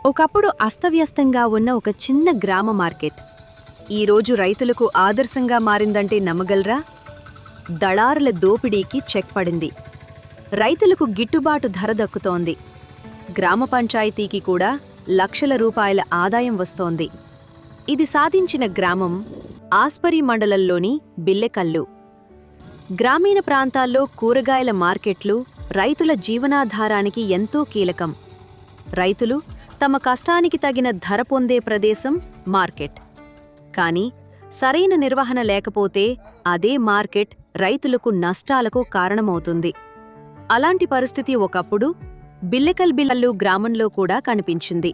ఒకప్పుడు అస్తవ్యస్తంగా ఉన్న ఒక చిన్న గ్రామ మార్కెట్ ఈరోజు రైతులకు ఆదర్శంగా మారిందంటే నమ్మగలరా? దళారుల దోపిడీకి చెక్ పడింది. రైతులకు గిట్టుబాటు ధర దక్కుతోంది. గ్రామ పంచాయతీకి కూడా లక్షల రూపాయల ఆదాయం వస్తోంది. ఇది సాధించిన గ్రామం ఆస్పరి మండలంలోని బిల్లెకల్లు. గ్రామీణ ప్రాంతాల్లో కూరగాయల మార్కెట్లు రైతుల జీవనాధారానికి ఎంతో కీలకం. రైతులు తమ కష్టానికి తగిన ధర పొందే ప్రదేశం మార్కెట్. కానీ సరైన నిర్వహణ లేకపోతే అదే మార్కెట్ రైతులకు నష్టాలకు కారణమవుతుంది. అలాంటి పరిస్థితి ఒకప్పుడు బిల్లెకల్లు గ్రామంలో కూడా కనిపించింది.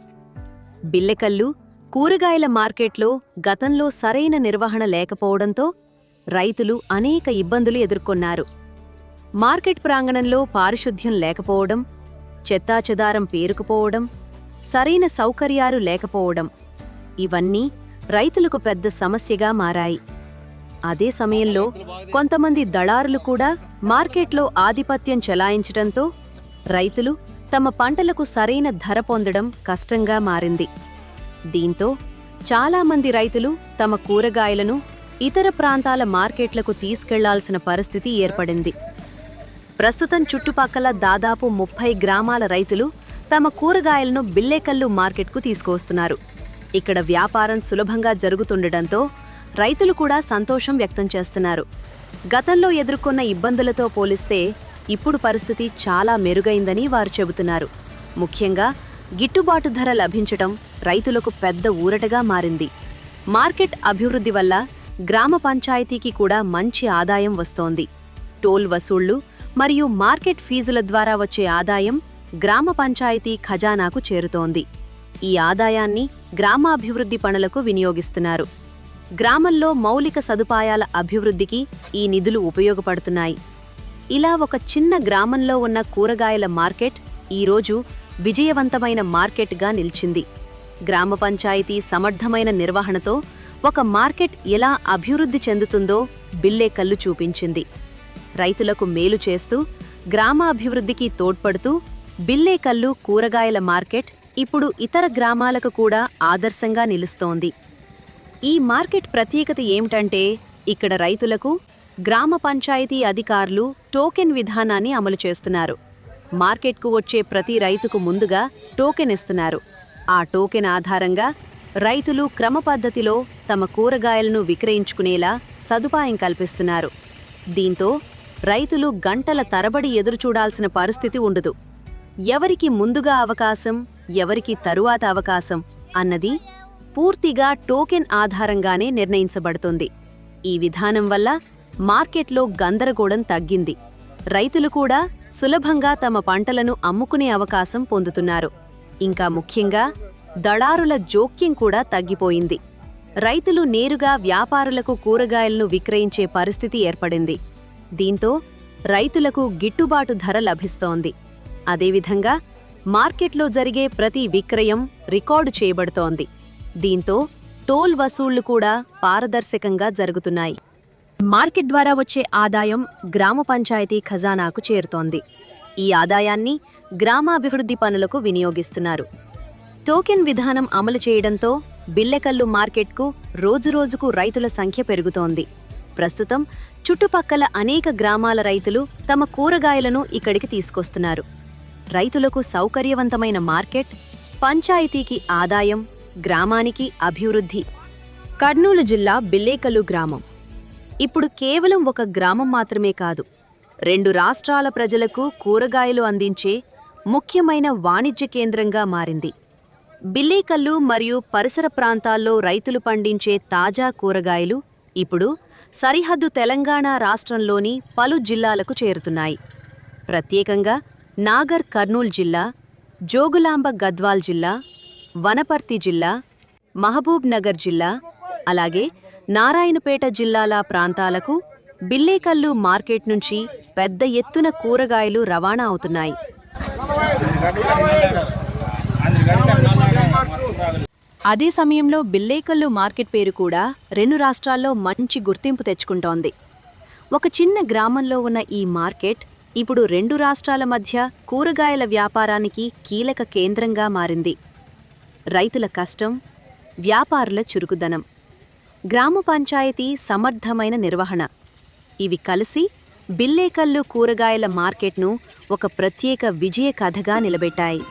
బిల్లెకల్లు కూరగాయల మార్కెట్లో గతంలో సరైన నిర్వహణ లేకపోవడంతో రైతులు అనేక ఇబ్బందులు ఎదుర్కొన్నారు. మార్కెట్ ప్రాంగణంలో పారిశుద్ధ్యం లేకపోవడం, చెత్తాచెదారం పేరుకుపోవడం, సరైన సౌకర్యాలు లేకపోవడం ఇవన్నీ రైతులకు పెద్ద సమస్యగా మారాయి. అదే సమయంలో కొంతమంది దళారులు కూడా మార్కెట్లో ఆధిపత్యం చెలాయించడంతో రైతులు తమ పంటలకు సరైన ధర పొందడం కష్టంగా మారింది. దీంతో చాలామంది రైతులు తమ కూరగాయలను ఇతర ప్రాంతాల మార్కెట్లకు తీసుకెళ్లాల్సిన పరిస్థితి ఏర్పడింది. ప్రస్తుతం చుట్టుపక్కల దాదాపు 30 గ్రామాల రైతులు తమ కూరగాయలను బిల్లెకల్లు మార్కెట్కు తీసుకువస్తున్నారు. ఇక్కడ వ్యాపారం సులభంగా జరుగుతుండటంతో రైతులు కూడా సంతోషం వ్యక్తం చేస్తున్నారు. గతంలో ఎదుర్కొన్న ఇబ్బందులతో పోలిస్తే ఇప్పుడు పరిస్థితి చాలా మెరుగైందని వారు చెబుతున్నారు. ముఖ్యంగా గిట్టుబాటు ధర లభించటం రైతులకు పెద్ద ఊరటగా మారింది. మార్కెట్ అభివృద్ధి వల్ల గ్రామ పంచాయతీకి కూడా మంచి ఆదాయం వస్తోంది. టోల్ వసూళ్లు మరియు మార్కెట్ ఫీజుల ద్వారా వచ్చే ఆదాయం గ్రామ పంచాయతీ ఖజానాకు చేరుతోంది. ఈ ఆదాయాన్ని గ్రామాభివృద్ధి పనులకు వినియోగిస్తున్నారు. గ్రామంలో మౌలిక సదుపాయాల అభివృద్ధికి ఈ నిధులు ఉపయోగపడుతున్నాయి. ఇలా ఒక చిన్న గ్రామంలో ఉన్న కూరగాయల మార్కెట్ ఈరోజు విజయవంతమైన మార్కెట్గా నిలిచింది. గ్రామ పంచాయతీ సమర్థమైన నిర్వహణతో ఒక మార్కెట్ ఎలా అభివృద్ధి చెందుతుందో బిల్లెకల్లు చూపించింది. రైతులకు మేలు చేస్తూ గ్రామాభివృద్ధికి తోడ్పడుతూ బిల్లెకల్లు కూరగాయల మార్కెట్ ఇప్పుడు ఇతర గ్రామాలకు కూడా ఆదర్శంగా నిలుస్తోంది. ఈ మార్కెట్ ప్రత్యేకత ఏమిటంటే ఇక్కడ రైతులకు గ్రామ పంచాయతీ అధికారులు టోకెన్ విధానాన్ని అమలు చేస్తున్నారు. మార్కెట్కు వచ్చే ప్రతి రైతుకు ముందుగా టోకెన్ ఇస్తున్నారు. ఆ టోకెన్ ఆధారంగా రైతులు క్రమపద్ధతిలో తమ కూరగాయలను విక్రయించుకునేలా సదుపాయం కల్పిస్తున్నారు. దీంతో రైతులు గంటల తరబడి ఎదురుచూడాల్సిన పరిస్థితి ఉండదు. ఎవరికి ముందుగా అవకాశం, ఎవరికి తరువాత అవకాశం అన్నది పూర్తిగా టోకెన్ ఆధారంగానే నిర్ణయించబడుతుంది. ఈ విధానం వల్ల మార్కెట్లో గందరగోళం తగ్గింది. రైతులు కూడా సులభంగా తమ పంటలను అమ్ముకునే అవకాశం పొందుతున్నారు. ఇంకా ముఖ్యంగా దళారుల జోక్యం కూడా తగ్గిపోయింది. రైతులు నేరుగా వ్యాపారులకు కూరగాయలను విక్రయించే పరిస్థితి ఏర్పడింది. దీంతో రైతులకు గిట్టుబాటు ధర లభిస్తోంది. అదేవిధంగా మార్కెట్లో జరిగే ప్రతి విక్రయం రికార్డు చేయబడుతోంది. దీంతో టోల్ వసూళ్లు కూడా పారదర్శకంగా జరుగుతున్నాయి. మార్కెట్ ద్వారా వచ్చే ఆదాయం గ్రామ పంచాయతీ ఖజానాకు చేరుతోంది. ఈ ఆదాయాన్ని గ్రామాభివృద్ధి పనులకు వినియోగిస్తున్నారు. టోకెన్ విధానం అమలు చేయడంతో బిల్లెకల్లు మార్కెట్కు రోజురోజుకు రైతుల సంఖ్య పెరుగుతోంది. ప్రస్తుతం చుట్టుపక్కల అనేక గ్రామాల రైతులు తమ కూరగాయలను ఇక్కడికి తీసుకొస్తున్నారు. రైతులకు సౌకర్యవంతమైన మార్కెట్, పంచాయతీకి ఆదాయం, గ్రామానికి అభివృద్ధి. కర్నూలు జిల్లా బిల్లెకల్లు గ్రామం ఇప్పుడు కేవలం ఒక గ్రామం మాత్రమే కాదు, 2 రాష్ట్రాల ప్రజలకు కూరగాయలు అందించే ముఖ్యమైన వాణిజ్య కేంద్రంగా మారింది. బిల్లెకల్లు మరియు పరిసర ప్రాంతాల్లో రైతులు పండించే తాజా కూరగాయలు ఇప్పుడు సరిహద్దు తెలంగాణ రాష్ట్రంలోని పలు జిల్లాలకు చేరుతున్నాయి. ప్రత్యేకంగా నాగర్ కర్నూల్ జిల్లా, జోగులాంబ గద్వాల్ జిల్లా, వనపర్తి జిల్లా, మహబూబ్ నగర్ జిల్లా, అలాగే నారాయణపేట జిల్లాల ప్రాంతాలకు బిల్లెకల్లు మార్కెట్ నుంచి పెద్ద ఎత్తున కూరగాయలు రవాణా అవుతున్నాయి. అదే సమయంలో బిల్లెకల్లు మార్కెట్ పేరు కూడా 2 రాష్ట్రాల్లో మంచి గుర్తింపు తెచ్చుకుంటోంది. ఒక చిన్న గ్రామంలో ఉన్న ఈ మార్కెట్ ఇప్పుడు 2 రాష్ట్రాల మధ్య కూరగాయల వ్యాపారానికి కీలక కేంద్రంగా మారింది. రైతుల కష్టం, వ్యాపారుల చురుకుదనం, గ్రామ పంచాయతీ సమర్థమైన నిర్వహణ ఇవి కలిసి బిల్లేకల్లు కూరగాయల మార్కెట్ను ఒక ప్రత్యేక విజయ కథగా నిలబెట్టాయి.